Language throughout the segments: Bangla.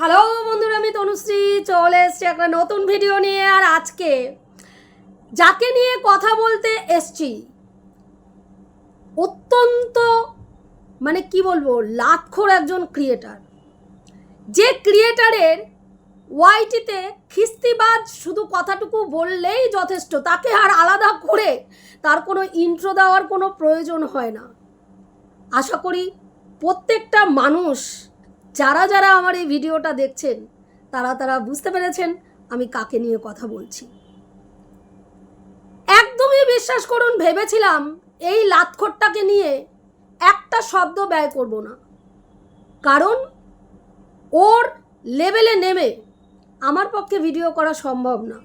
হ্যালো বন্ধুরা, আমি তনুশ্রী চলে এসছি একটা নতুন ভিডিও নিয়ে। আর আজকে যাকে নিয়ে কথা বলতে এসছি অত্যন্ত কি বলবো, লাতখোর একজন ক্রিয়েটার। যে ক্রিয়েটারের ওয়াইটিতে খিস্তিবাজ শুধু কথাটুকু বললেই যথেষ্ট, তাকে আর আলাদা করে তার কোনো ইন্ট্রো দেওয়ার কোনো প্রয়োজন হয় না। আশা করি প্রত্যেকটা মানুষ যারা যারা আমার এই ভিডিওটা দেখছেন তারা বুঝতে পেরেছেন আমি কাকে নিয়ে কথা বলছি। একদমই বিশ্বাস করুন, ভেবেছিলাম এই লাতখোরটাকে নিয়ে একটা শব্দ ব্যয় করব না, কারণ ওর লেভেলে নেমে আমার পক্ষে ভিডিও করা সম্ভব না।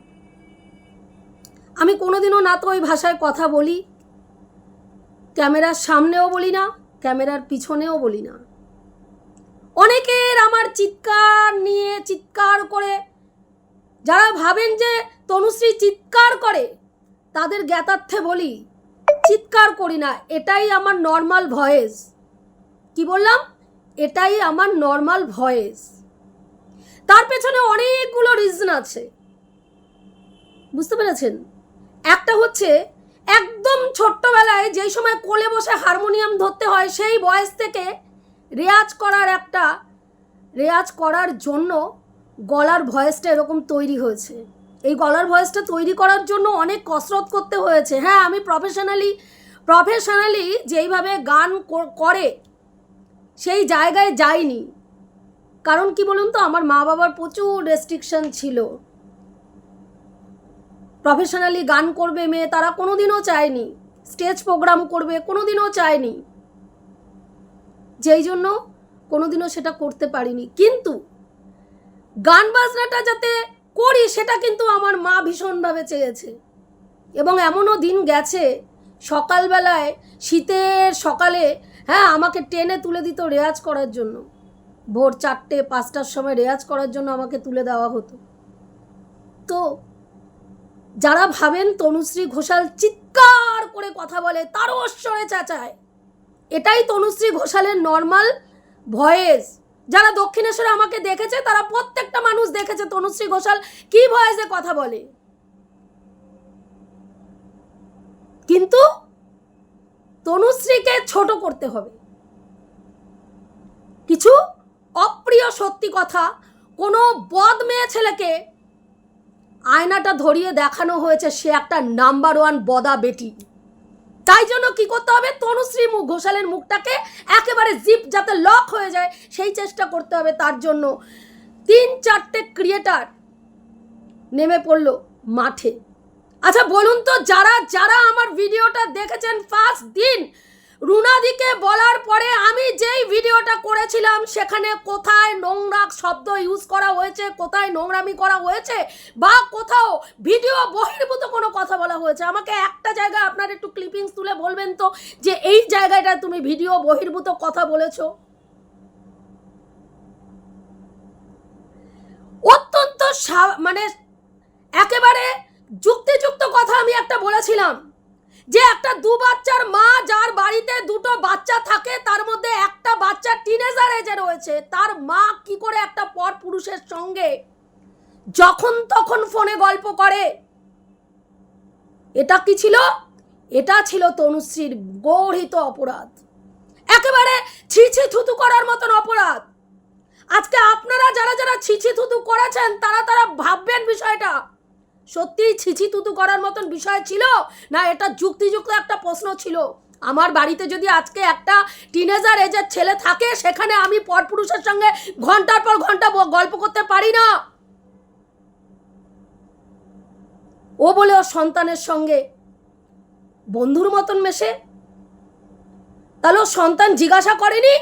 আমি কোনোদিনও না তো ওই ভাষায় কথা বলি, ক্যামেরার সামনেও বলি না, ক্যামেরার পিছনেও বলি না। অনেকের আমার চিৎকার নিয়ে চিৎকার করে, যারা ভাবেন যে তনুশ্রী চিৎকার করে তাদের জ্ঞাতার্থে বলি চিৎকার করি না, এটাই আমার নর্মাল ভয়েস। কি বললাম? এটাই আমার নর্মাল ভয়েস। তার পেছনে অনেকগুলো রিজন আছে, বুঝতে পেরেছেন? একটা হচ্ছে একদম ছোট্টবেলায় যেই সময় কোলে বসে হারমোনিয়াম ধরতে হয় সেই বয়স থেকে রেয়াজ করার জন্য গলার ভয়েসটা এরকম তৈরি হয়েছে। এই গলার ভয়েসটা তৈরি করার জন্য অনেক কসরত করতে হয়েছে। হ্যাঁ, আমি প্রফেশনালি যেইভাবে গান করে সেই জায়গায় যাইনি, কারণ কি বলুন তো, আমার মা বাবার প্রচুর রেস্ট্রিকশন ছিল। প্রফেশনালি গান করবে মেয়ে, তারা কোনোদিনও চায়নি। স্টেজ প্রোগ্রাম করবে কোনোদিনও চায়নি, যেই জন্য কোনোদিনও সেটা করতে পারিনি। কিন্তু গান বাজনাটা যাতে করি সেটা কিন্তু আমার মা ভীষণভাবে চেয়েছে। এবং এমনও দিন গেছে সকালবেলায়, শীতের সকালে, হ্যাঁ, আমাকে টেনে তুলে দিত রেয়াজ করার জন্য। ভোর 4-5টার সময় রেয়াজ করার জন্য আমাকে তুলে দেওয়া হতো। তো যারা ভাবেন তনুশ্রী ঘোষাল চিৎকার করে কথা বলে, তারস্বরে চেঁচায়, এটাই তনুশ্রী ঘোষালের নর্মাল ভয়েস। যারা দক্ষিণেশ্বরে আমাকে দেখেছে তারা প্রত্যেকটা মানুষ দেখেছে তনুশ্রী ঘোষাল কি ভয়েসে কথা বলে। কিন্তু তনুশ্রীকে ছোট করতে হবে। কিছু অপ্রিয় সত্যি কথা, কোনো বদ মেয়ে ছেলেকে আয়নাটা ধরিয়ে দেখানো হয়েছে সে একটা নাম্বার 1 বদা বেটি। তাই জন্য কি করতে হবে, তনুশ্রী ঘোষালের মুখটাকে একেবারে জিপ যাতে লক হয়ে যায় সেই চেষ্টা করতে হবে। তার জন্য 3-4টে ক্রিয়েটার নেমে পড়লো মাঠে। আচ্ছা বলুন তো, যারা যারা আমার ভিডিওটা দেখেছেন ফার্স্ট দিন, রুনাদিকে বলার পরে আমি যেই ভিডিওটা করেছিলাম সেখানে কোথায় নোংরা শব্দ ইউজ করা হয়েছে, কোথায় নোংরামি করা হয়েছে, বা কোথাও ভিডিও বহির্ভূত কোনো কথা বলা হয়েছে, আমাকে একটা জায়গায় আপনার একটু ক্লিপিংস তুলে বলবেন তো যে এই জায়গাটা তুমি ভিডিও বহির্ভূত কথা বলেছো। অত্যন্ত একেবারে যুক্তিযুক্ত কথা আমি একটা বলেছিলাম যে একটা 2 বাচ্চার মা, যার বাড়িতে 2টো বাচ্চা থাকে, তার মধ্যে একটা বাচ্চা টিনেজার এজে রয়েছে, তার মা কি করে একটা পর পুরুষের সঙ্গে যখন তখন ফোনে গল্প করে। এটা কি ছিল? এটা ছিল তনুশ্রীর গর্হিত অপরাধ, একেবারে ছিছি থুতু করার মতন অপরাধ। আজকে আপনারা যারা যারা ছিছি থুতু করেছেন তারা ভাববেন বিষয়টা সত্যিই ছিছি থুতু করার মতন বিষয় ছিল না এটা যুক্তিযুক্ত একটা প্রশ্ন ছিল। আমার বাড়িতে যদি আজকে একটা টিনেজার এজের ছেলে থাকে, সেখানে আমি পরপুরুষের সঙ্গে ঘন্টার পর ঘন্টা গল্প করতে পারি না। ও বলে ওর সন্তানের সঙ্গে বন্ধুর মতন মেশে। তাহলে ও সন্তান জিজ্ঞাসা করেনি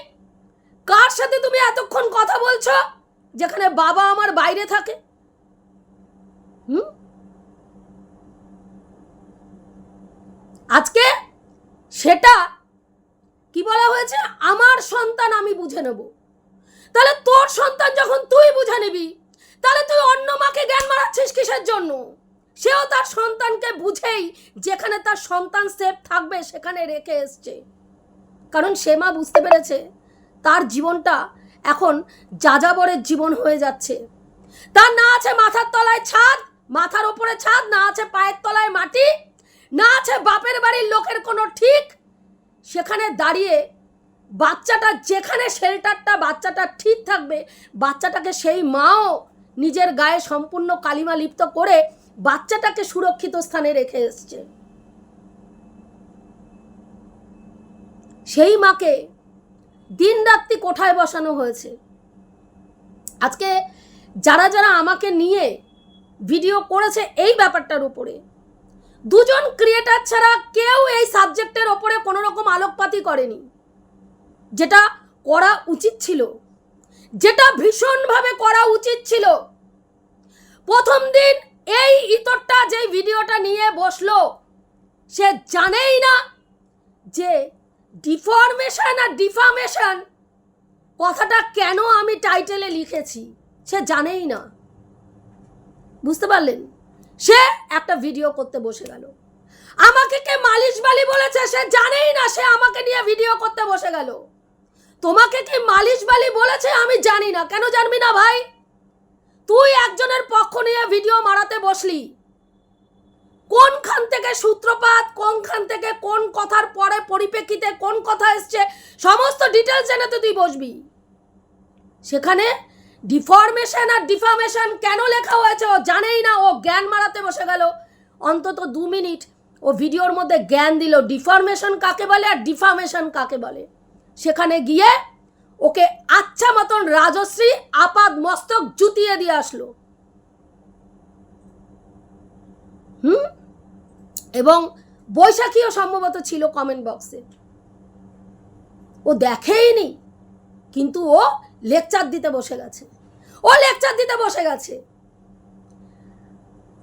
কার সাথে তুমি এতক্ষণ কথা বলছো, যেখানে বাবা আমার বাইরে থাকে? আজকে সেটা কি বলা হয়েছে, আমার সন্তান আমি বুঝে নেব। তাহলে তোর সন্তান যখন তুই বুঝে নিবি, তাহলে তুই অন্য মাকে জ্ঞান মারাচ্ছিস কিসের জন্য? সেও তার সন্তানকে বুঝেই যেখানে তার সন্তান সেফ থাকবে সেখানে রেখে এসছে, কারণ সে মা বুঝতে পেরেছে তার জীবনটা এখন যাযাবরের জীবন হয়ে যাচ্ছে। তার না আছে মাথার তলায় ছাদ, মাথার ওপরে ছাদ, না আছে পায়ের তলায় মাটি, না আছে বাপের বাড়ির লোকের কোনো ঠিক। সেখানে দাঁড়িয়ে বাচ্চাটা, যেখানে শেল্টারটা বাচ্চাটা ঠিক থাকবে, বাচ্চাটাকে সেই মাও নিজের গায়ে সম্পূর্ণ কালিমা লিপ্ত করে বাচ্চাটাকে সুরক্ষিত স্থানে রেখে এসছে। সেই মাকে দিনরাত্রি কোঠায় বসানো হয়েছে। আজকে যারা যারা আমাকে নিয়ে ভিডিও করেছে এই ব্যাপারটার উপরে, দুজন ক্রিয়েটার ছাড়া কেউ এই সাবজেক্টের ওপরে কোনো রকম আলোকপাতই করেনি, যেটা করা উচিত ছিল, যেটা ভীষণভাবে করা উচিত ছিল। প্রথম দিন এই ইতরটা যে ভিডিওটা নিয়ে বসলো, সে জানেই না যে ডিফরমেশন আর ডিফামেশন কথাটা কেন আমি টাইটেলে লিখেছি, সে জানেই না। বুঝতে পারলেন? সে একটা ভিডিও করতে বসে গেল। আমাকে কে মালিশ বালি বলেছে সে জানেই না, সে আমাকে নিয়ে ভিডিও করতে বসে গেল। তোমাকে কি মালিশ বালি বলেছে আমি জানি না। কেন জানবি না ভাই? তুই একজনের পক্ষ নিয়ে ভিডিও মারাতে বসলি, কোনখান থেকে সূত্রপাত, কোনখান থেকে কোন কথার পরে পরিপ্রেক্ষিতে কোন কথা এসছে, সমস্ত ডিটেলস জেনে তো তুই বসবি। সেখানে ডিফরমেশন আর ডিফামেশন কেন লেখা হয়েছে ও জানেই না, ও জ্ঞান মারাতে বসে গেল। অন্তত 2 মিনিট ও ভিডিওর মধ্যে জ্ঞান দিল, ডিফরমেশন কাকে বলে আর ডিফামেশন কাকে বলে। সেখানে গিয়ে ওকে আচ্ছা মতন রাজশ্রী আপাদ মস্তক জুতিয়ে দিয়ে আসলো। এবং বৈশাখীও সম্ভবত ছিল কমেন্ট বক্সে। ও দেখেইনি, কিন্তু ও লেকচার দিতে বসে গেছে।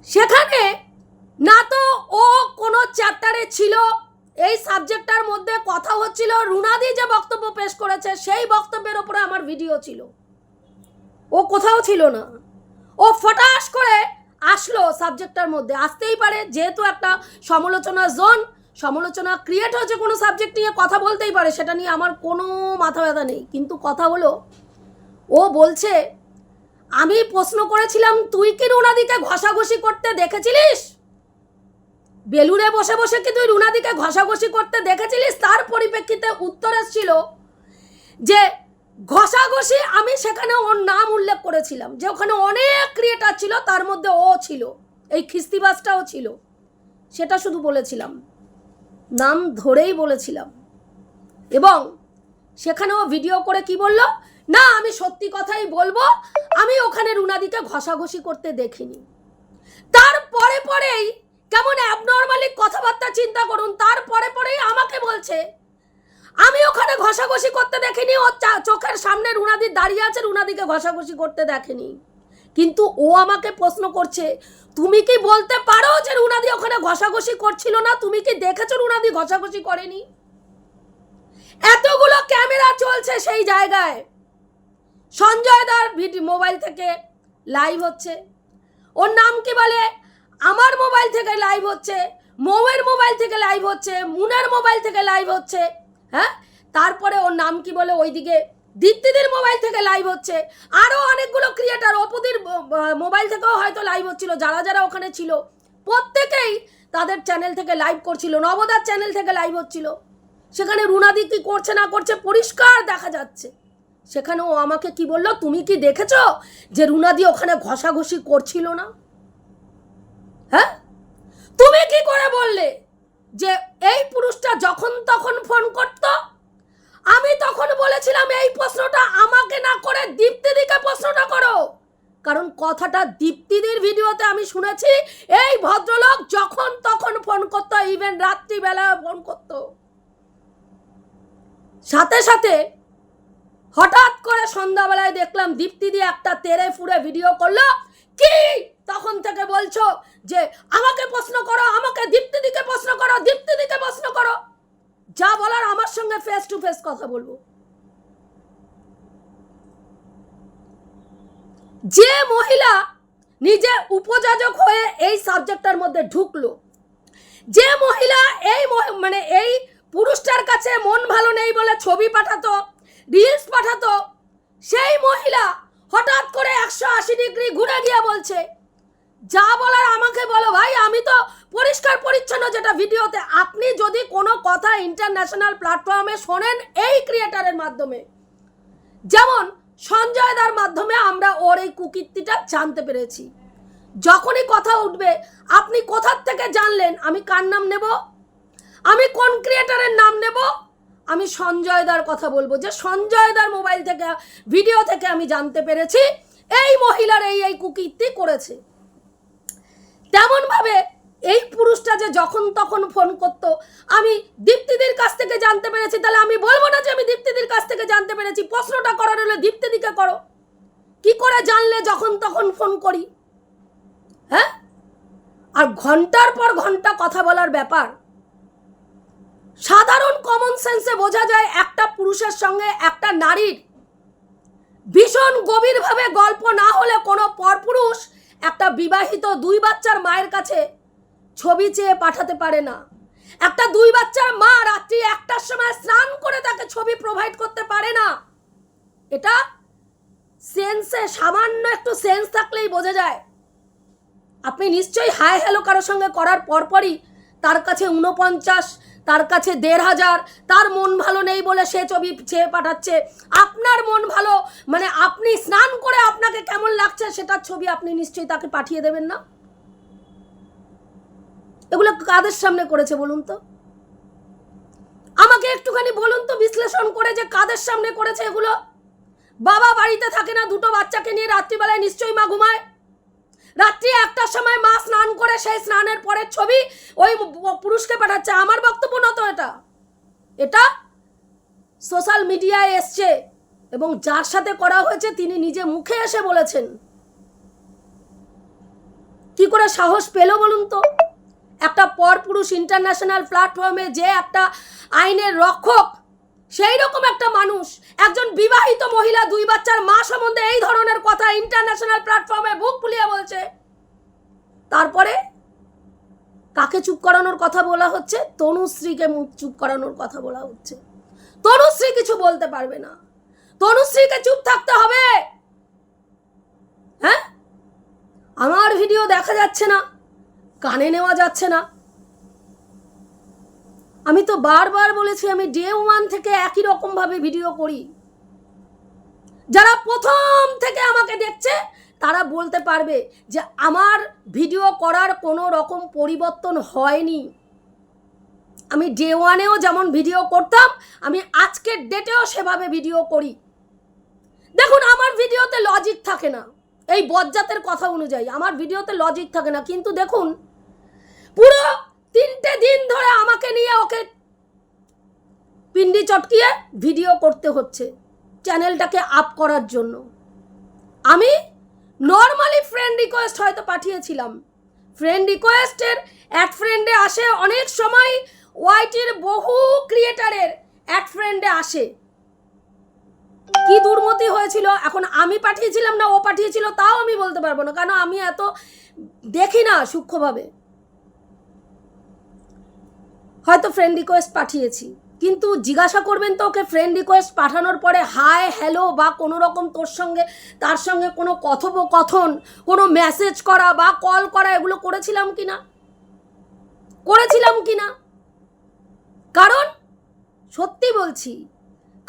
সেখানে না তো ও কোনো চ্যাপ্টারে ছিল, এই সাবজেক্টটার মধ্যে কথা হচ্ছিল, রুনাদি যে বক্তব্য পেশ করেছে সেই বক্তব্যের উপরে আমার ভিডিও ছিল। ও কোথাও ছিল না। ও ফটাস করে আসলো সাবজেক্টটার মধ্যে। আসতেই পারে, যেহেতু একটা সমালোচনা জোন, সমালোচনা ক্রিয়েট হয়েছে, কোনো সাবজেক্ট নিয়ে কথা বলতেই পারে, সেটা নিয়ে আমার কোনো মাথা ব্যথা নেই। কিন্তু কথা হলো, ও বলছে আমি প্রশ্ন করেছিলাম তুই কি রুনাদিকে ঘষাঘষি করতে দেখেছিলিস? বেলুড়ে বসে বসে কি তুই রুনাদিকে ঘষাঘষি করতে দেখেছিলিস? তার পরিপ্রেক্ষিতে উত্তর এসেছিল যে ঘষাঘষি, আমি সেখানে ওর নাম উল্লেখ করেছিলাম যে ওখানে অনেক ক্রিয়েটার ছিল, তার মধ্যে ও ছিল, এই খিস্তিবাজটাও ছিল। সেটা শুধু বলেছিলাম, নাম ধরেই বলেছিলাম। এবং সেখানে ও ভিডিও করে কি বলল, না আমি সত্যি কথাই বলবো, আমি ওখানে রুনাদিকে ঘষাঘষি করতে দেখিনি। তারপরে পরেই কেমন অ্যাবনর্মালি কথাবার্তা, চিন্তা করুন, তারপরে পরেই আমাকে বলছে আমি ওখানে ঘষাঘষি করতে দেখিনি, ও চোখের সামনে রুনাদি দাঁড়িয়ে আছে, রুনাদিকে ঘষাঘষি করতে দেখেনি। কিন্তু ও আমাকে প্রশ্ন করছে তুমি কি বলতে পারো যে রুনাদি ওখানে ঘষাঘষি করছিল না? তুমি কি দেখেছো রুনাদি ঘষাঘষি করেনি? এতগুলো ক্যামেরা চলছে সেই জায়গায়, সঞ্জয় দার মোবাইল থেকে লাইভ হচ্ছে, ওর নাম কি বলে, আমার মোবাইল থেকে লাইভ হচ্ছে, মৌয়ের মোবাইল থেকে লাইভ হচ্ছে, মুনের মোবাইল থেকে লাইভ হচ্ছে, হ্যাঁ, তারপরে ওর নাম কি বলে ওইদিকে দীপ্তিদের মোবাইল থেকে লাইভ হচ্ছে, আরও অনেকগুলো ক্রিয়েটার অপুদির মোবাইল থেকেও হয়তো লাইভ হচ্ছিল। যারা যারা ওখানে ছিল প্রত্যেকেই তাদের চ্যানেল থেকে লাইভ করছিল, নবদার চ্যানেল থেকে লাইভ হচ্ছিল। সেখানে রুনাদি কি করছে না করছে পরিষ্কার দেখা যাচ্ছে। সেখানে ও আমাকে কি বলল, তুমি কি দেখেছো যে রুনাদি ওখানে ঘষাঘষি করছিল না? হ্যাঁ, তুমি কি করে বললে যে এই পুরুষটা যখন তখন ফোন করত? আমি তখন বলেছিলাম এই প্রশ্নটা আমাকে না করে দীপ্তিদিকে প্রশ্নটা করো, কারণ কথাটা দীপ্তিদির ভিডিওতে আমি শুনেছি, এই ভদ্রলোক যখন তখন ফোন করত, ইভেন রাত্রিবেলা ফোন করত। সাথে সাথে হঠাৎ করে সন্ধ্যাবেলায় দেখলাম দীপ্তিদি একটা তেরে ফুরে ভিডিও করলো, কি তখন থেকে বলছো যে আমাকে প্রশ্ন করো, আমাকে দীপ্তিদিকে প্রশ্ন করো, দীপ্তিদিকে প্রশ্ন করো। যা বলার আমার সঙ্গে ফেস টু ফেস কথা বলবো। যে মহিলা নিজে উপযাজক হয়ে এই সাবজেক্টটার মধ্যে ঢুকলো, যে মহিলা এই পুরুষটার কাছে মন ভালো নেই বলে ছবি পাঠাতো, রিলস পাঠাতো, সেই মহিলা হঠাৎ করে 180 ডিগ্রি ঘুরে গিয়ে বলছে, যা বলার আমাকে বলো ভাই, আমি তো পরিষ্কার পরিচ্ছন্ন যেটা ভিডিওতে। আপনি যদি কোনো কথা ইন্টারন্যাশনাল প্ল্যাটফর্মে শোনেন এই ক্রিয়েটারের মাধ্যমে, যেমন সঞ্জয় দার মাধ্যমে আমরা ওর এই কুকীর্তিটা জানতে পেরেছি, যখনই কথা উঠবে আপনি কোথার থেকে জানলেন, আমি কার নাম নেব, আমি কোন ক্রিয়েটারের নাম নেব, আমি সঞ্জয় দার কথা বলবো যে সঞ্জয় দার মোবাইল থেকে ভিডিও থেকে আমি জানতে পেরেছি এই মহিলার এই কুকীর্তি করেছে। তেমন ভাবে এই পুরুষটা যে যখন তখন ফোন করতো, আমি দীপ্তিদির কাছ থেকে জানতে পেরেছি, তাহলে আমি বলবো না যে আমি দীপ্তিদির কাছ থেকে জানতে পেরেছি। প্রশ্নটা করার হলে দীপ্তিদিকে করো, কি করে জানলে যখন তখন ফোন করি? হ্যাঁ, আর ঘন্টার পর ঘন্টা কথা বলার ব্যাপার। সাধারণ কমন সেন্সে বোঝা যায় একটা পুরুষের সঙ্গে একটা নারীর ভীষণ গভীরভাবে গল্প না হলে কোনো পরপুরুষ একটা বিবাহিত 2 বাচ্চার মায়ের কাছে ছবি চেয়ে পাঠাতে পারে না। একটা 2 বাচ্চার মা রাত্রি 1টার সময় স্নান করে তাকে ছবি প্রোভাইড করতে পারে না। এটা সেন্সে সামান্য একটু সেন্স থাকলেই বোঝা যায়। আপনি নিশ্চয়ই হাই হ্যালো কারোর সঙ্গে করার পরপরই তার কাছে 49, তার কাছে 1500, তার মন ভালো নেই বলে সে ছবি চেয়ে পাঠাচ্ছে। আপনার মন ভালো মানে আপনি স্নান করে আপনাকে কেমন লাগছে সেটার ছবি আপনি নিশ্চয়ই তাকে পাঠিয়ে দেবেন না। এগুলো কাদের সামনে করেছে বলুন তো? আমাকে একটুখানি বলুন তো বিশ্লেষণ করে যে কাদের সামনে করেছে এগুলো। বাবা বাড়িতে থাকে না, 2টো বাচ্চাকে নিয়ে রাত্রিবেলায় নিশ্চয়ই মা ঘুমায়। রাত্রি 1টার সময় মা স্নান করে সেই স্নানের পরের ছবি ওই পুরুষকে পাঠাচ্ছে। আমার বক্তব্য না তো এটা, এটা সোশ্যাল মিডিয়ায় এসছে এবং যার সাথে করা হয়েছে তিনি নিজে মুখে এসে বলেছেন। কি করে সাহস পেল বলুন তো? একটা পরপুরুষ ইন্টারন্যাশনাল প্ল্যাটফর্মে যে একটা আইনের রক্ষক, সেই রকম একটা মানুষ একজন বিবাহিত মহিলা 2 বাচ্চার মা সম্বন্ধে এই ধরনের কথা ইন্টারন্যাশনাল প্ল্যাটফর্মে বুক ফুলিয়ে বলছে। তারপরে কাকে চুপ করানোর কথা বলা হচ্ছে? তনুশ্রীকে মুখ চুপ করানোর কথা বলা হচ্ছে। তনুশ্রী কিছু বলতে পারবে না, তনুশ্রীকে চুপ থাকতে হবে। হ্যাঁ, আমার ভিডিও দেখা যাচ্ছে না, কানে নেওয়া যাচ্ছে না। আমি তো বারবার বলেছি আমি ডে 1 থেকে একই রকম ভাবে ভিডিও করি। যারা প্রথম থেকে আমাকে দেখছে তারা বলতে পারবে যে আমার ভিডিও করার কোনো রকম পরিবর্তন হয়নি। আমি ডে 1-এও যেমন ভিডিও করতাম আমি আজকের ডেটেও সেভাবে ভিডিও করি। দেখুন, আমার ভিডিওতে লজিক থাকে না, এই বজ্জাতের কথা অনুযায়ী আমার ভিডিওতে লজিক থাকে না। কিন্তু দেখুন, পুরো 3টে দিন ধরে আমাকে নিয়ে ওকে পিন্ডি চটকিয়ে ভিডিও করতে হচ্ছে চ্যানেলটাকে আপ করার জন্য। আমি নর্মালি ফ্রেন্ড রিকোয়েস্ট হয়তো পাঠিয়েছিলাম, ফ্রেন্ড রিকোয়েস্টের অ্যাড ফ্রেন্ডে আসে, অনেক সময় ওয়াইটির বহু ক্রিয়েটারের অ্যাড ফ্রেন্ডে আসে। কি দুর্মতি হয়েছিল, এখন আমি পাঠিয়েছিলাম না ও পাঠিয়েছিল তাও আমি বলতে পারবো না, কারণ আমি এত দেখি না সূক্ষ্মভাবে। হয়তো ফ্রেন্ড রিকোয়েস্ট পাঠিয়েছি, কিন্তু জিজ্ঞাসা করবেন তো ওকে ফ্রেন্ড রিকোয়েস্ট পাঠানোর পরে হাই হ্যালো বা কোনো রকম তার সঙ্গে কোনো কথোপকথন, কোনো মেসেজ করা বা কল করা এগুলো করেছিলাম কিনা? কারণ সত্যি বলছি,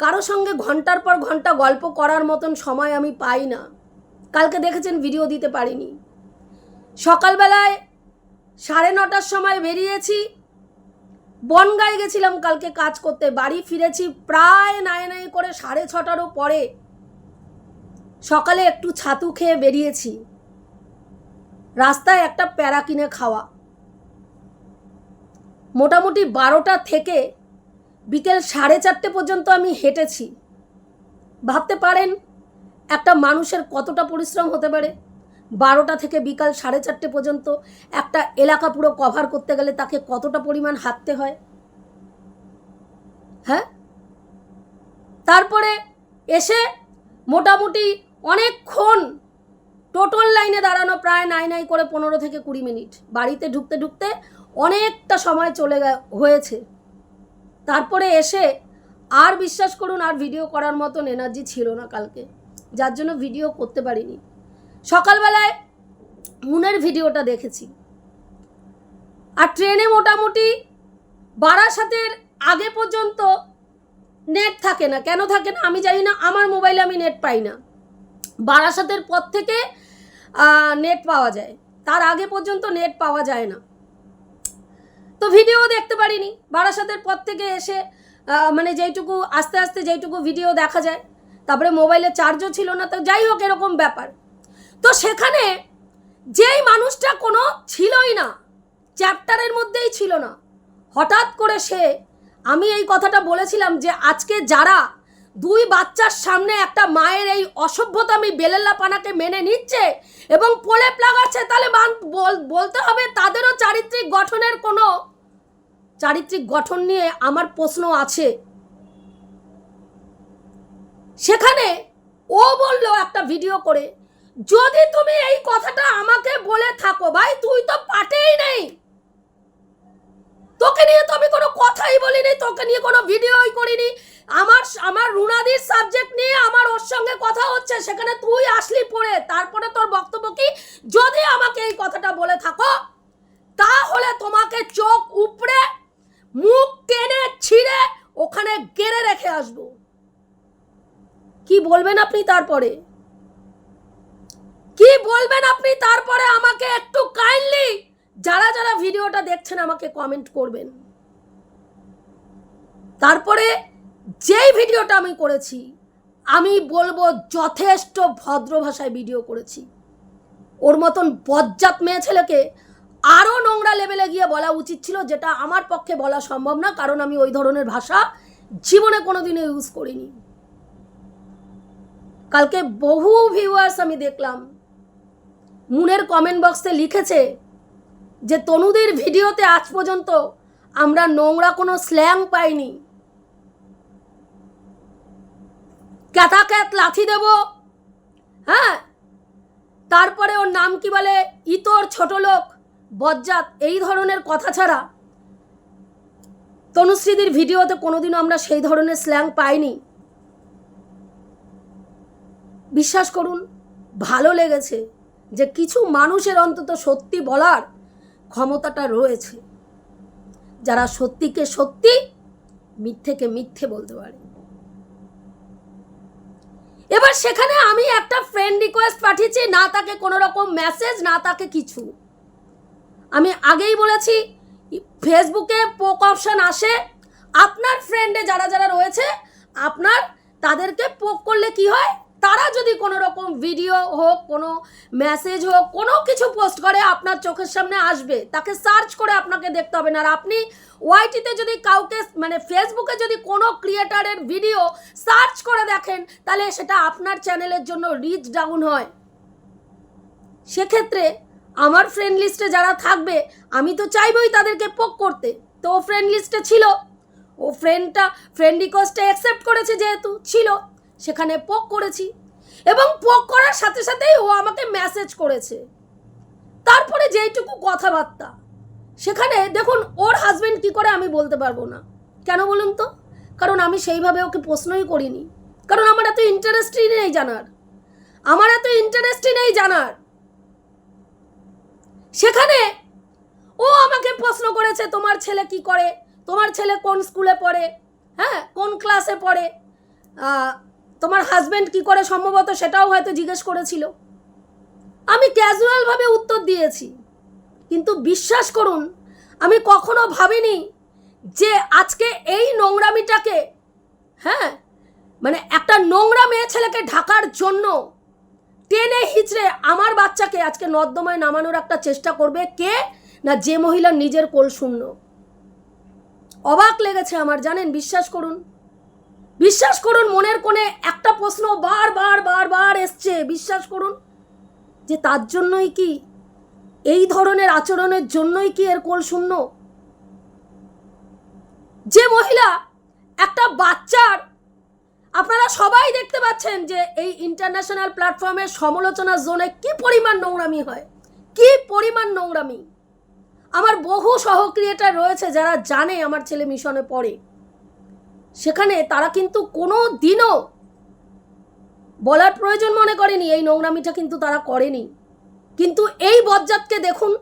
কারো সঙ্গে ঘন্টার পর ঘন্টা গল্প করার মতন সময় আমি পাই না। কালকে দেখেছেন ভিডিও দিতে পারিনি। সকালবেলায় 9:30টার সময় বেরিয়েছি, বনগাঁয় গেছিলাম কালকে কাজ করতে, বাড়ি ফিরেছি প্রায় নাই করে 6:30টারও পরে। সকালে একটু ছাতু খেয়ে বেরিয়েছি, রাস্তায় একটা প্যারা কিনে খাওয়া। মোটামুটি 12টা থেকে বিকেল 4:30 পর্যন্ত আমি হেঁটেছি। ভাবতে পারেন একটা মানুষের কতটা পরিশ্রম হতে পারে। 12টা থেকে বিকাল 4:30 পর্যন্ত একটা এলাকা পুরো কভার করতে গেলে তাকে কতটা পরিমাণ হাঁটতে হয়। হ্যাঁ, তারপরে এসে মোটামুটি অনেকক্ষণ টোটোর লাইনে দাঁড়ানো, প্রায় নাই করে 15 থেকে 20 মিনিট। বাড়িতে ঢুকতে ঢুকতে অনেকটা সময় হয়েছে। তারপরে এসে আর বিশ্বাস করুন আর ভিডিও করার মতন এনার্জি ছিল না কালকে। যার জন্য ভিডিও করতে পারিনি। সকালবেলায় মুনের ভিডিওটা দেখেছি, আর ট্রেনে মোটামুটি বারাসাতের আগে পর্যন্ত নেট থাকে না। কেন থাকে না আমি জানি না, আমার মোবাইলে আমি নেট পাই না। বারাসাতের পর থেকে নেট পাওয়া যায়, তার আগে পর্যন্ত নেট পাওয়া যায় না। তো ভিডিও দেখতে পারিনি। বারাসাতের পর থেকে এসে মানে যেইটুকু আস্তে আস্তে যেইটুকু ভিডিও দেখা যায়, তারপরে মোবাইলে চার্জও ছিল না। তো যাই হোক, এরকম ব্যাপার। তো সেখানে যেই মানুষটা কোনো ছিলই না, চ্যাপ্টারের মধ্যেই ছিল না, হঠাৎ করে সে, আমি এই কথাটা বলেছিলাম যে আজকে যারা দুই বাচ্চার সামনে একটা মায়ের এই অসভ্যতামি বেলেল্লাপানাকে মেনে নিচ্ছে এবং প্রলেপ লাগাচ্ছে, তাহলে বলতে হবে তাদেরও চারিত্রিক গঠনের কোনো চারিত্রিক গঠন নিয়ে আমার প্রশ্ন আছে। সেখানে ও বলল একটা ভিডিও করে, যদি তুমি এই কথাটা আমাকে বলে থাকো, ভাই তুই তো পাটেই নেই, তোকে নিয়ে তো আমি কোনো কথাই বলিনি, তোকে নিয়ে কোনো ভিডিওই করিনি। আমার রুনাদির সাবজেক্ট নিয়ে আমার ওর সঙ্গে কথা হচ্ছে, সেখানে তুই আসলি পড়ে, তারপরে তোর বক্তব্য কি? যদি আমাকে এই কথাটা বলে থাকো, তাহলে তোমাকে চোখ উপড়ে মুখ টেনে ছিঁড়ে ওখানে গেড়ে রেখে আসবো। কি বলবেন আপনি তারপরে? কি বলবেন আপনি তারপরে? আমাকে একটু কাইন্ডলি যারা যারা ভিডিওটা দেখছেন আমাকে কমেন্ট করবেন। তারপরে যেই ভিডিওটা আমি করেছি, আমি বলবো যথেষ্ট ভদ্র ভাষায় ভিডিও করেছি। ওর মতন বজ্জাত মেয়ে ছেলেকে আরও নোংরা লেভেলে গিয়ে বলা উচিত ছিল, যেটা আমার পক্ষে বলা সম্ভব না, কারণ আমি ওই ধরনের ভাষা জীবনে কোনোদিনও ইউজ করিনি। কালকে বহু ভিউয়ার্স আমি দেখলাম মুনের কমেন্ট বক্সে লিখেছে যে তনুদির ভিডিওতে আজ পর্যন্ত আমরা নোংরা কোনো স্ল্যাং পাইনি, ক্যাতাক্যাত লাথি দেব, হ্যাঁ, তারপরে ওর নাম কি বলে, ইতর ছোট লোক বজ্জাত, এই ধরনের কথা ছাড়া তনুশ্রীদির ভিডিওতে কোনোদিনও আমরা সেই ধরনের স্ল্যাং পাইনি। বিশ্বাস করুন, ভালো লেগেছে যে কিছু মানুষের অন্তত সত্যি বলার ক্ষমতাটা রয়েছে, যারা সত্যিকে সত্যি, মিথ্যেকে মিথ্যে বলতে পারে। এবার সেখানে আমি একটা ফ্রেন্ড রিকোয়েস্ট পাঠিয়েছি, না তাকে কোনো রকম মেসেজ, না তাকে কিছু। আমি আগেই বলেছি, ফেসবুকে পোক অপশন আসে, আপনার ফ্রেন্ডে যারা যারা রয়েছে আপনার, তাদেরকে পোক করলে কি হয়, তারা যদি কোনো রকম ভিডিও হোক, কোনো মেসেজ হোক, কোনো কিছু পোস্ট করে, আপনার চোখের সামনে আসবে, তাকে সার্চ করে আপনাকে দেখতে হবে না। আর আপনি ওয়াইটিতে যদি কাউকে, মানে ফেসবুকে যদি কোনো ক্রিয়েটারের ভিডিও সার্চ করে দেখেন, তাহলে সেটা আপনার চ্যানেলের জন্য রিচ ডাউন হয়। সেক্ষেত্রে আমার ফ্রেন্ড লিস্টে যারা থাকবে, আমি তো চাইবই তাদেরকে পোক করতে। তো ও ফ্রেন্ড লিস্টে ছিল, ও ফ্রেন্ড রিকোয়েস্টে অ্যাকসেপ্ট করেছে, যেহেতু ছিল সেখানে পোক করেছি, এবং পোক করার সাথে সাথেই ও আমাকে মেসেজ করেছে। তারপরে যেইটুকু কথাবার্তা, সেখানে দেখুন ওর হাজবেন্ড কি করে আমি বলতে পারবো না। কেন বলুন তো? কারণ আমি সেইভাবে ওকে প্রশ্নই করিনি, কারণ আমার এত ইন্টারেস্টই নেই জানার। সেখানে ও আমাকে প্রশ্ন করেছে, তোমার ছেলে কি করে, তোমার ছেলে কোন স্কুলে পড়ে, হ্যাঁ, কোন ক্লাসে পড়ে, তোমার হাজবেন্ড কি করে, সম্ভবত সেটাও হয়তো জিজ্ঞেস করেছিল। আমি ক্যাজুয়ালভাবে উত্তর দিয়েছি, কিন্তু বিশ্বাস করুন আমি কখনো ভাবিনি যে আজকে এই নোংরামিটাকে, হ্যাঁ, মানে একটা নোংরা মেয়ে ছেলেকে ঢাকার জন্য টেনে হিচড়ে আমার বাচ্চাকে আজকে নর্দমায় নামানোর একটা চেষ্টা করবে কে না, যে মহিলার নিজের কোল শূন্য। অবাক লেগেছে আমার, জানেন, বিশ্বাস করুন মনের কোণে একটা প্রশ্ন বারবার এসছে, বিশ্বাস করুন, যে তার জন্যই কি, এই ধরনের আচরণের জন্যই কি এর কোল শূন্য? যে মহিলা একটা বাচ্চার, আপনারা সবাই দেখতে পাচ্ছেন যে এই ইন্টারন্যাশনাল প্ল্যাটফর্মের সমালোচনা জোনে কি পরিমাণ নোংরামি হয়, কি পরিমাণ নোংরামি। আমার বহু সহ ক্রিয়েটার রয়েছে যারা জানে আমার ছেলে মিশনে পড়ে, সেখানে তারা কিন্তু কোনো দিনও বলার প্রয়োজন মনে করেনি, এই নোংরামিটা কিন্তু তারা করেনি। কিন্তু এই বজ্জাতকে দেখুন,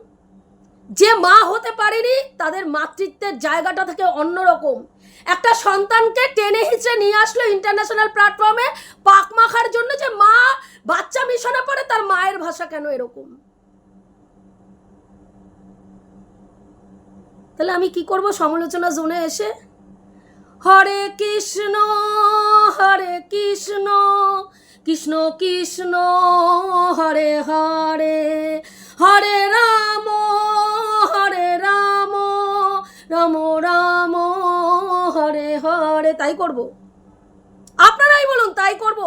যে মা হতে পারেনি, তাদের মাতৃত্বের জায়গাটা থেকে অন্যরকম। একটা সন্তানকে টেনে হিঁচড়ে নিয়ে আসলো ইন্টারন্যাশনাল প্ল্যাটফর্মে পাক মাখার জন্য, যে মা বাচ্চা মিশনে পড়ে, তার মায়ের ভাষা কেন এরকম। তাহলে আমি কি করব সমালোচনা জোনে এসে? হরে কৃষ্ণ কৃষ্ণ কৃষ্ণ হরে হরে, হরে রাম রাম রাম হরে হরে। তাই করব? আপনারাই বলুন, তাই করব?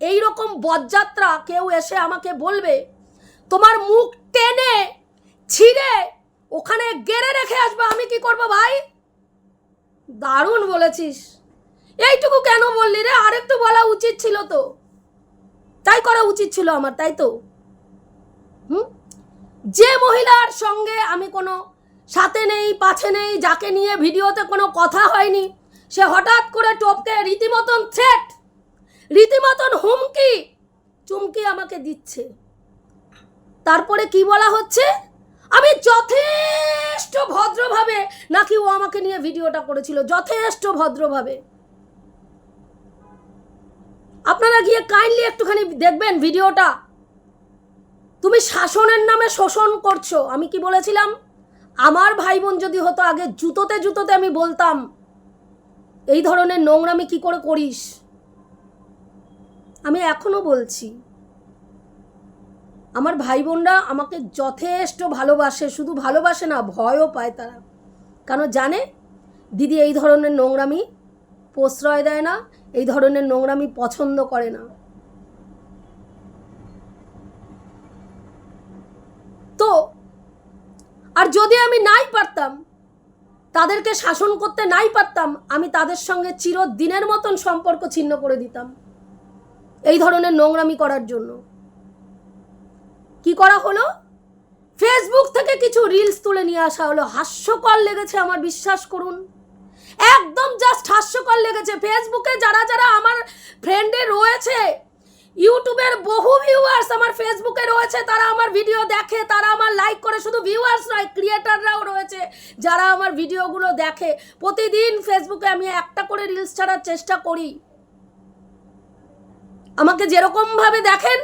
এই রকম বজ্জাত্রা কেউ এসে আমাকে বলবে, তোমার মুখ টেনে ছিঁড়ে ওখানে গেড়ে রেখে আসবে, আমি কি করব ভাই? দারুণ বলেছিস, এইটুকু কেন বললি রে? আরেকটু বলা উচিত ছিল তো, তাই করা উচিত ছিল আমার, তাই তো? যে মহিলার সঙ্গে আমি কোনো সাথে নেই, পাছে নেই, যাকে নিয়ে ভিডিওতে কোনো কথা হয়নি, সে হঠাৎ করে টপকে রীতিমতন থ্রেট, রীতিমতন হুমকি চুমকি আমাকে দিচ্ছে। তারপরে কি বলা হচ্ছে? আমি যথেষ্ট ভদ্রভাবে, নাকি ও আমাকে নিয়ে ভিডিওটা করেছিল যথেষ্ট ভদ্রভাবে। আপনারা গিয়ে কাইন্ডলি একটুখানি দেখবেন ভিডিওটা। তুমি শাসনের নামে শোষণ করছো। আমি কি বলেছিলাম? আমার ভাই বোন যদি হতো, আগে জুতোতে জুতোতে আমি বলতাম এই ধরনের নোংরামি কি করে করিস। আমি এখনো বলছি, আমার ভাই বোনরা আমাকে যথেষ্ট ভালোবাসে, শুধু ভালোবাসে না, ভয়ও পায় তারা। কেন জানে? দিদি এই ধরনের নোংরামি প্রশ্রয় দেয় না, এই ধরনের নোংরামি পছন্দ করে না। তো আর যদি আমি নাই পারতাম, তাদেরকে শাসন করতে নাই পারতাম, আমি তাদের সঙ্গে চিরদিনের মতন সম্পর্ক ছিন্ন করে দিতাম এই ধরনের নোংরামি করার জন্য। কি করা হলো? ফেসবুক থেকে কিছু রিলস তুলে নিয়ে আসা হলো। হাস্যকর লেগেছে আমার, বিশ্বাস করুন, একদম জাস্ট হাস্যকর লেগেছে। ফেসবুকে যারা যারা আমার ফ্রেন্ডে রয়েছে, ইউটিউবের বহু ভিউয়ার্স আমার ফেসবুকে রয়েছে, তারা আমার ভিডিও দেখে, তারা আমার লাইক করে। শুধু ভিউয়ার্স নয়, ক্রিয়েটাররাও রয়েছে যারা আমার ভিডিওগুলো দেখে। প্রতিদিন ফেসবুকে আমি একটা করে রিলস ছাড়ার চেষ্টা করি। আমাকে যেরকমভাবে দেখেন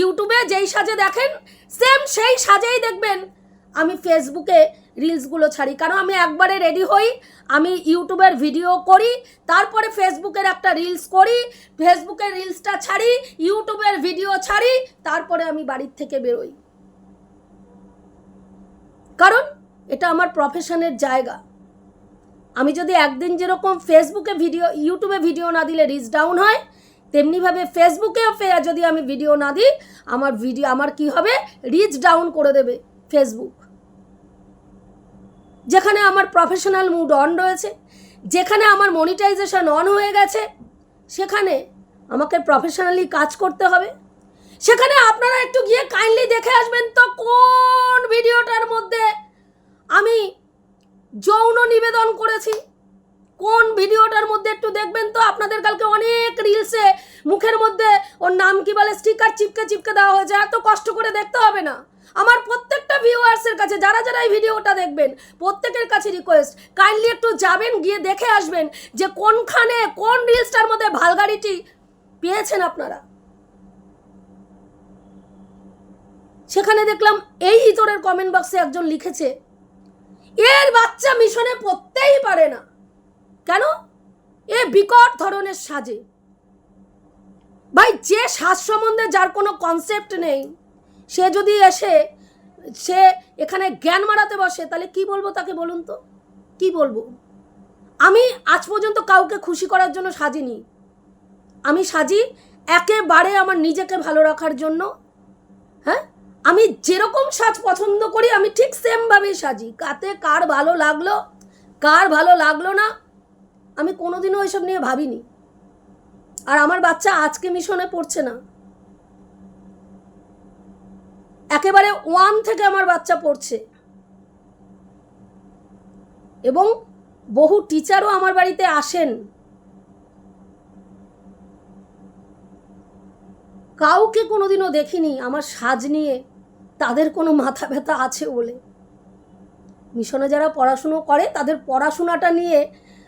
ইউটিউবে, যেই সাজে দেখেন, সেম সেই সাজেই দেখবেন আমি ফেসবুকে রিলসগুলো ছাড়ি। কারণ আমি একবারে রেডি হই, আমি ইউটিউবের ভিডিও করি, তারপরে ফেসবুকের একটা রিলস করি, ফেসবুকের রিলসটা ছাড়ি, ইউটিউবের ভিডিও ছাড়ি, তারপরে আমি বাড়ির থেকে বেরোই। কারণ এটা আমার প্রফেশনের জায়গা। আমি যদি একদিন যেরকম ফেসবুকে ভিডিও, ইউটিউবে ভিডিও না দিলে রিচ ডাউন হয়, তেমনিভাবে ফেসবুকেও যদি আমি ভিডিও না দিই, আমার কি হবে? রিচ ডাউন করে দেবে ফেসবুক। যেখানে আমার প্রফেশনাল মুড অন রয়েছে, যেখানে আমার মনিটাইজেশন অন হয়ে গেছে, সেখানে আমাকে প্রফেশনালি কাজ করতে হবে। সেখানে আপনারা একটু গিয়ে কাইন্ডলি দেখে আসবেন তো, কোন ভিডিওটার মধ্যে আমি যৌন নিবেদন করেছি, কোন ভিডিওটার মধ্যে একটু দেখবেন তো। আপনাদের কালকে অনেক রিলসে মুখের মধ্যে ওর নাম কি বলে স্টিকার চিপকে চিপকে দেওয়া হয়েছে। এত কষ্ট করে দেখতে হবে না। আমার প্রত্যেকটা ভিউয়ার্সের কাছে, যারা যারা এই ভিডিওটা দেখবেন, প্রত্যেকের কাছে রিকোয়েস্ট, কাইন্ডলি একটু যাবেন, গিয়ে দেখে আসবেন যে কোনখানে কোন রিলসটার মধ্যে ভালগারিটি পেয়েছেন আপনারা। সেখানে দেখলাম এই ইতরের কমেন্ট বক্সে একজন লিখেছে, এর বাচ্চা মিশনে পড়তেই পারে না। কেন? এ বিকট ধরনের সাজে। ভাই, যে সাজ সম্বন্ধে যার কোনো কনসেপ্ট নেই, সে যদি এসে সে এখানে জ্ঞান মারাতে বসে, তাহলে কি বলবো তাকে? বলুন তো, কি বলবো? আমি আজ পর্যন্ত কাউকে খুশি করার জন্য সাজিনি। আমি সাজি একেবারে আমার নিজেকে ভালো রাখার জন্য। হ্যাঁ, আমি যেরকম সাজ পছন্দ করি, আমি ঠিক সেমভাবেই সাজি। কাতে কার ভালো লাগলো, কার ভালো লাগলো না, আমি কোনোদিনও এসব নিয়ে ভাবিনি। আর আমার বাচ্চা আজকে মিশনে পড়ছে না, একেবারে 1 থেকে আমার বাচ্চা পড়ছে। এবং বহু টিচারও আমার বাড়িতে আসেন। কাউকে কোনোদিনও দেখিনি আমার সাজ নিয়ে তাদের কোনো মাথা ব্যথা আছে বলে। মিশনে যারা পড়াশুনো করে তাদের পড়াশোনাটা নিয়ে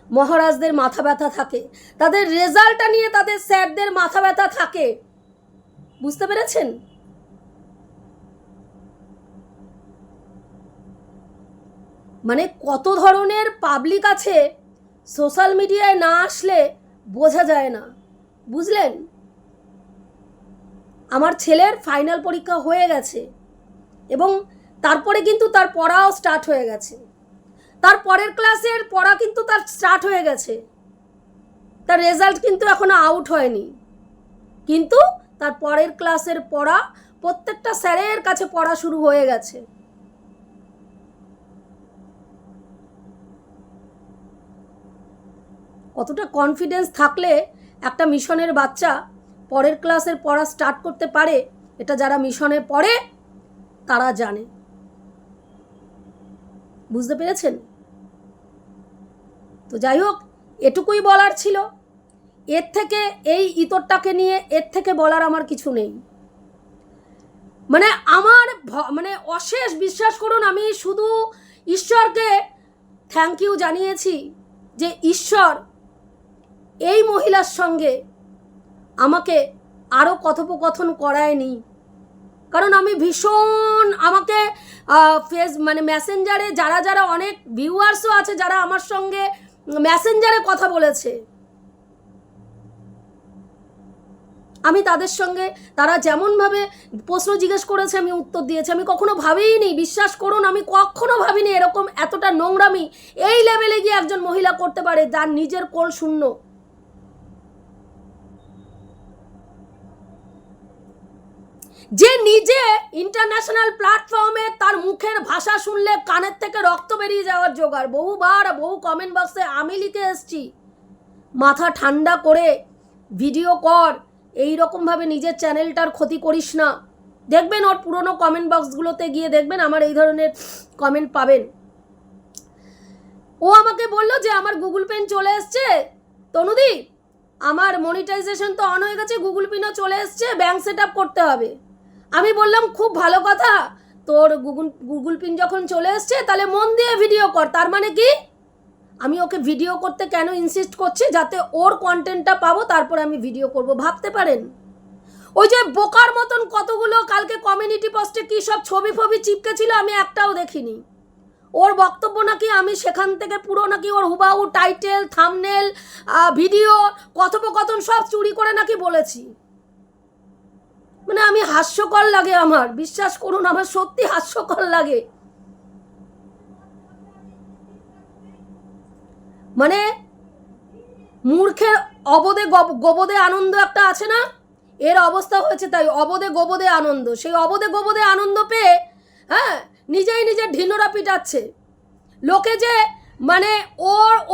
মহারাজদের মাথা ব্যথা থাকে, তাদের রেজাল্টটা নিয়ে তাদের স্যারদের মাথা ব্যথা থাকে। বুঝতে পেরেছেন? মানে কত ধরনের পাবলিক আছে, সোশ্যাল মিডিয়ায় না আসলে বোঝা যায় না। বুঝলেন? আমার ছেলের ফাইনাল পরীক্ষা হয়ে গেছে এবং তারপরে কিন্তু তার পড়াও স্টার্ট হয়ে গেছে, তার পরের ক্লাসের পড়া কিন্তু তার স্টার্ট হয়ে গেছে, তার রেজাল্ট কিন্তু এখনো আউট হয়নি, কিন্তু তার পরের ক্লাসের পড়া প্রত্যেকটা স্যারের কাছে পড়া শুরু হয়ে গেছে। কতটা কনফিডেন্স থাকলে একটা মিশনের বাচ্চা পরের ক্লাসের পড়া স্টার্ট করতে পারে, এটা যারা মিশনে পড়ে তারা জানে। বুঝতে পেরেছেন? তো যাই হোক, এটুকুই বলার ছিল। এর থেকে এই ইতরটাকে নিয়ে এর থেকে বলার আমার কিছু নেই। মানে আমার মানে অশেষ বিশ্বাস করুন, আমি শুধু ঈশ্বরকে থ্যাংক ইউ জানিয়েছি যে ঈশ্বর এই মহিলার সঙ্গে আমাকে আরও কথোপকথন করায়নি। কারণ আমি ভীষণ, আমাকে মানে মেসেঞ্জারে যারা যারা অনেক ভিউয়ার্সও আছে যারা আমার সঙ্গে মেসেঞ্জারে কথা বলেছে, আমি তাদের সঙ্গে তারা যেমনভাবে প্রশ্ন জিজ্ঞেস করেছে আমি উত্তর দিয়েছি। আমি কখনো ভাবিনি, বিশ্বাস করুন আমি কখনো ভাবিনি এরকম এতটা নোংরামি এই লেভেলে গিয়ে একজন মহিলা করতে পারে যার নিজের কোল শূন্য। যে নিজে ইন্টারন্যাশনাল প্ল্যাটফর্মে তার মুখের ভাষা শুনলে কানের থেকে রক্ত বেরিয়ে যাওয়ার জোগাড়। বহুবার বহু কমেন্ট বক্সে আমি লিখে এসছি, মাথা ঠান্ডা করে ভিডিও কর, এই রকমভাবে নিজের চ্যানেলটার ক্ষতি করিস না। দেখবেন ওর পুরনো কমেন্ট বক্সগুলোতে গিয়ে দেখবেন আমার এই ধরনের কমেন্ট পাবেন। ও আমাকে বললো যে আমার গুগল পেন চলে এসছে তনুদি, আমার মনিটাইজেশন তো অন হয়ে গেছে, গুগল পিনও চলে এসছে, ব্যাংক সেট আপ করতে হবে। আমি বললাম খুব ভালো কথা, তোর গুগল পিন যখন চলে এসছে তাহলে মন দিয়ে ভিডিও কর। তার মানে কি আমি ওকে ভিডিও করতে কেন ইনসিস্ট করছি? যাতে ওর কন্টেন্টটা পাবো, তারপরে আমি ভিডিও করব। ভাবতে পারেন? ওই যে বোকার মতন কতগুলো কালকে কমিউনিটি পোস্টে কী সব ছবি ফবি চিপকে ছিল, আমি একটাও দেখিনি। ওর বক্তব্য নাকি আমি সেখান থেকে পুরো নাকি ওর হুবাহু টাইটেল, থাম্বনেল, ভিডিও, কথোপকথন সব চুরি করে নাকি বলেছি। মানে আমি হাস্যকর লাগে, আমার বিশ্বাস করুন আমার সত্যি হাস্যকর লাগে। মানে মূর্খের অবদে গোবদে আনন্দ একটা আছে না, এর অবস্থা হয়েছে তাই। অবদে গোবদে আনন্দ, সেই অবদে গোবদে আনন্দ পেয়ে হ্যাঁ নিজেই নিজের ঢিন্ডোরা পিটাচ্ছে। লোকে যে মানে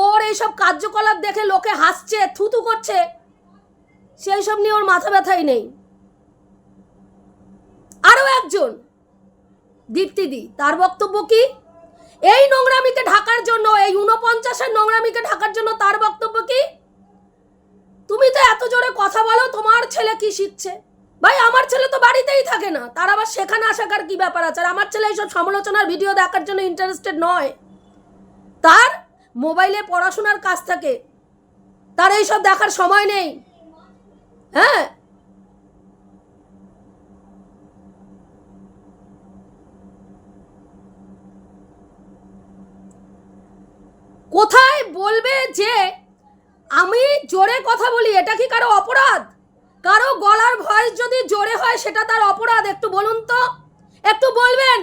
ওর এইসব কার্যকলাপ দেখে লোকে হাসছে, থুতু করছে, সেই সব নিয়ে ওর মাথা ব্যথাই নেই। আরও একজন দীপ্তিদি, তার বক্তব্য কি? এই নোংরামিকে ঢাকার জন্য, এই 49-এর নোংরামিকে ঢাকার জন্য তার বক্তব্য কি? তুমি তো এত জোরে কথা বলো, তোমার ছেলে কি শিখছে? ভাই আমার ছেলে তো বাড়িতেই থাকে না, তার আবার সেখানে আসাকার কি ব্যাপার আছে? আর আমার ছেলে এইসব সমালোচনার ভিডিও দেখার জন্য ইন্টারেস্টেড নয়, তার মোবাইলে পড়াশোনার কাজ থাকে, তার এইসব দেখার সময় নেই। হ্যাঁ, কোথায় বলবে যে আমি জোরে কথা বলি, এটা কি কারো অপরাধ? কারো গলার ভয়েস যদি জোরে হয় সেটা তার অপরাধ? একটু বলুন তো, একটু বলবেন।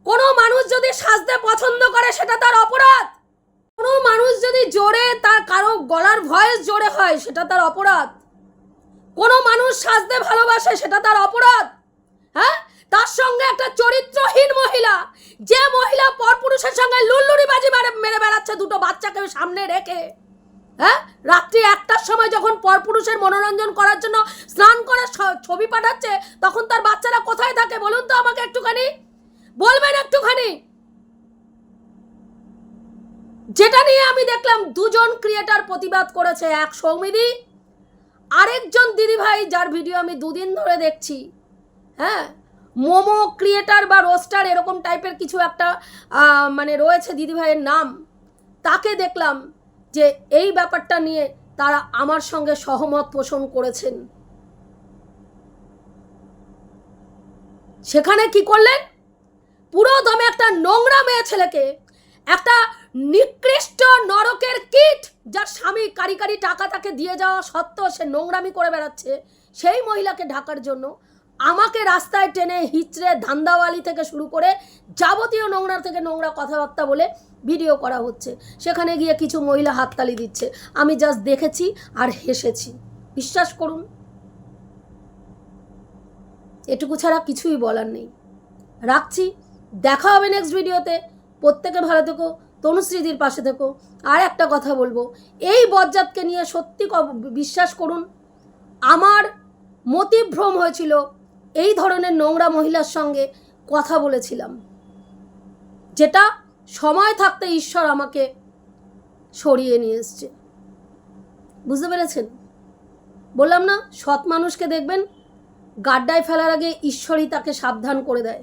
কোনো মানুষ যদি সাজতে পছন্দ করে সেটা তার অপরাধ? কোনো মানুষ যদি জোরে তার কারো গলার ভয়েস জোরে হয় সেটা তার অপরাধ? কোনো মানুষ সাজতে ভালোবাসে সেটা তার অপরাধ? হ্যাঁ, তার সঙ্গে একটা চরিত্রহীন মহিলা, যে মহিলা পরপুরুষের সঙ্গে লুল্লুরি বাজি মেরে বেড়াচ্ছে দুটো বাচ্চাকে সামনে রেখে, হ্যাঁ, রাত্রি 1টার সময় যখন পরপুরুষের মনোরঞ্জন করার জন্য স্নান করে ছবি পাঠাচ্ছে, তখন তার বাচ্চারা কোথায় থাকে বলুন তো আমাকে একটুখানি বলবেন, একটুখানি। যেটা নিয়ে আমি দেখলাম দুজন ক্রিয়েটার প্রতিবাদ করেছে, এক সৌমিদি আরেকজন দিদিভাই যার ভিডিও আমি 2 দিন ধরে দেখছি, হ্যাঁ, মোমো ক্রিয়েটার বা রোস্টার এরকম টাইপের কিছু একটা মানে রয়েছে দিদিভাইয়ের নাম, তাকে দেখলাম যে এই ব্যাপারটা নিয়ে তারা আমার সঙ্গে সহমত পোষণ করেছেন। সেখানে কি করলেন, পুরো দমে একটা নোংরা মেয়ে ছেলেকে, একটা নিকৃষ্ট নরকের কীট, যার স্বামী কারি কারি টাকা তাকে দিয়ে যাওয়া সত্ত্বেও সে নোংরামি করে বেড়াচ্ছে, সেই মহিলাকে ঢাকার জন্য আমাকে রাস্তায় টেনে হিচড়ে ধান্দাওয়ালি থেকে শুরু করে যাবতীয় নোংরা থেকে নোংরা কথাবার্তা বলে ভিডিও করা হচ্ছে। সেখানে গিয়ে কিছু মহিলা হাততালি দিচ্ছে, আমি জাস্ট দেখেছি আর হেসেছি। বিশ্বাস করুন, এটুকু ছাড়া কিছুই বলার নেই। রাখছি, দেখা হবে নেক্সট ভিডিওতে। প্রত্যেকে ভালো থেকো, তনুশ্রীদির পাশে থেকো। আর একটা কথা বলবো, এই বজ্জাতকে নিয়ে সত্যি বিশ্বাস করুন, আমার মতিভ্রম হয়েছিল, এই ধরনের নোংরা মহিলার সঙ্গে কথা বলেছিলাম, যেটা সময় থাকতে ঈশ্বর আমাকে সরিয়ে নিয়ে এসছে। বুঝতে পেরেছেন? বললাম না, সৎ মানুষকে দেখবেন গাড্ডায় ফেলার আগে ঈশ্বরই তাকে সাবধান করে দেয়।